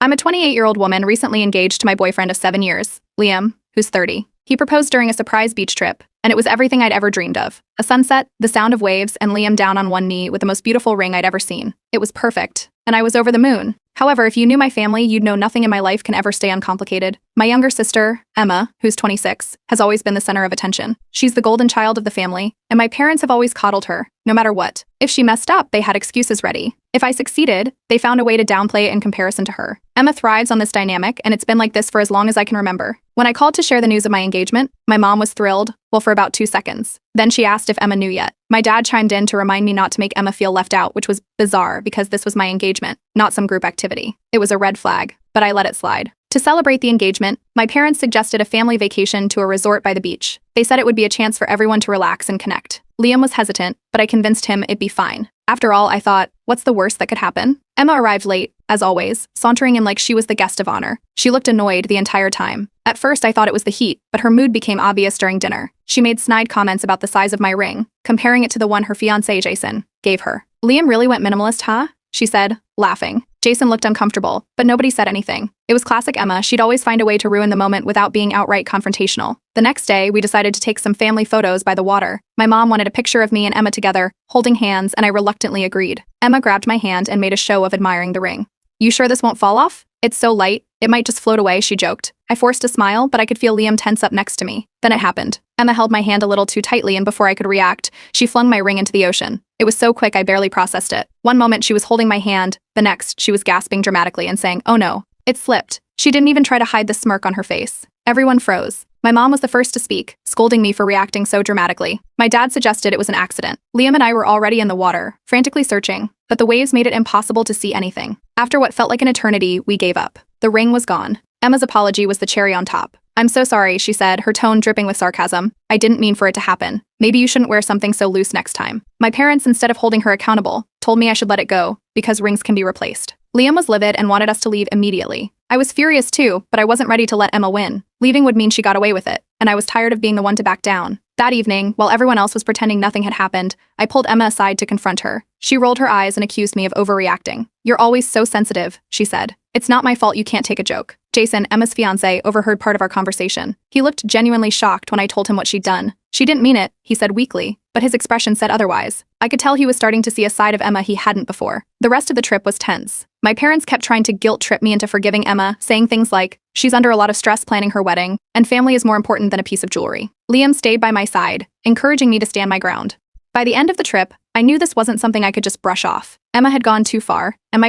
I'm a 28-year-old woman recently engaged to my boyfriend of 7 years, Liam, who's 30. He proposed during a surprise beach trip, and it was everything I'd ever dreamed of. A sunset, the sound of waves, and Liam down on one knee with the most beautiful ring I'd ever seen. It was perfect, and I was over the moon. However, if you knew my family, you'd know nothing in my life can ever stay uncomplicated. My younger sister, Emma, who's 26, has always been the center of attention. She's the golden child of the family, and my parents have always coddled her, no matter what. If she messed up, they had excuses ready. If I succeeded, they found a way to downplay it in comparison to her. Emma thrives on this dynamic, and it's been like this for as long as I can remember. When I called to share the news of my engagement, my mom was thrilled, well, for about 2 seconds. Then she asked if Emma knew yet. My dad chimed in to remind me not to make Emma feel left out, which was bizarre because this was my engagement, not some group activity. It was a red flag, but I let it slide. To celebrate the engagement, my parents suggested a family vacation to a resort by the beach. They said it would be a chance for everyone to relax and connect. Liam was hesitant, but I convinced him it'd be fine. After all, I thought, what's the worst that could happen? Emma arrived late, as always, sauntering in like she was the guest of honor. She looked annoyed the entire time. At first, I thought it was the heat, but her mood became obvious during dinner. She made snide comments about the size of my ring, comparing it to the one her fiancé, Jason, gave her. Liam really went minimalist, huh? She said, laughing. Jason looked uncomfortable, but nobody said anything. It was classic Emma. She'd always find a way to ruin the moment without being outright confrontational. The next day, we decided to take some family photos by the water. My mom wanted a picture of me and Emma together, holding hands, and I reluctantly agreed. Emma grabbed my hand and made a show of admiring the ring. "You sure this won't fall off? It's so light, it might just float away," she joked. I forced a smile, but I could feel Liam tense up next to me. Then it happened. Emma held my hand a little too tightly, and before I could react, she flung my ring into the ocean. It was so quick I barely processed it. One moment she was holding my hand, the next she was gasping dramatically and saying, "Oh no." It slipped. She didn't even try to hide the smirk on her face. Everyone froze. My mom was the first to speak, scolding me for reacting so dramatically. My dad suggested it was an accident. Liam and I were already in the water, frantically searching, but the waves made it impossible to see anything. After what felt like an eternity, we gave up. The ring was gone. Emma's apology was the cherry on top. "I'm so sorry," she said, her tone dripping with sarcasm. "I didn't mean for it to happen. Maybe you shouldn't wear something so loose next time." My parents, instead of holding her accountable, told me I should let it go, because rings can be replaced. Liam was livid and wanted us to leave immediately. I was furious too, but I wasn't ready to let Emma win. Leaving would mean she got away with it, and I was tired of being the one to back down. That evening, while everyone else was pretending nothing had happened, I pulled Emma aside to confront her. She rolled her eyes and accused me of overreacting. "You're always so sensitive," she said. "It's not my fault you can't take a joke." Jason, Emma's fiancé, overheard part of our conversation. He looked genuinely shocked when I told him what she'd done. "She didn't mean it," he said weakly, but his expression said otherwise. I could tell he was starting to see a side of Emma he hadn't before. The rest of the trip was tense. My parents kept trying to guilt-trip me into forgiving Emma, saying things like, "She's under a lot of stress planning her wedding, and family is more important than a piece of jewelry." Liam stayed by my side, encouraging me to stand my ground. By the end of the trip, I knew this wasn't something I could just brush off. Emma had gone too far, and my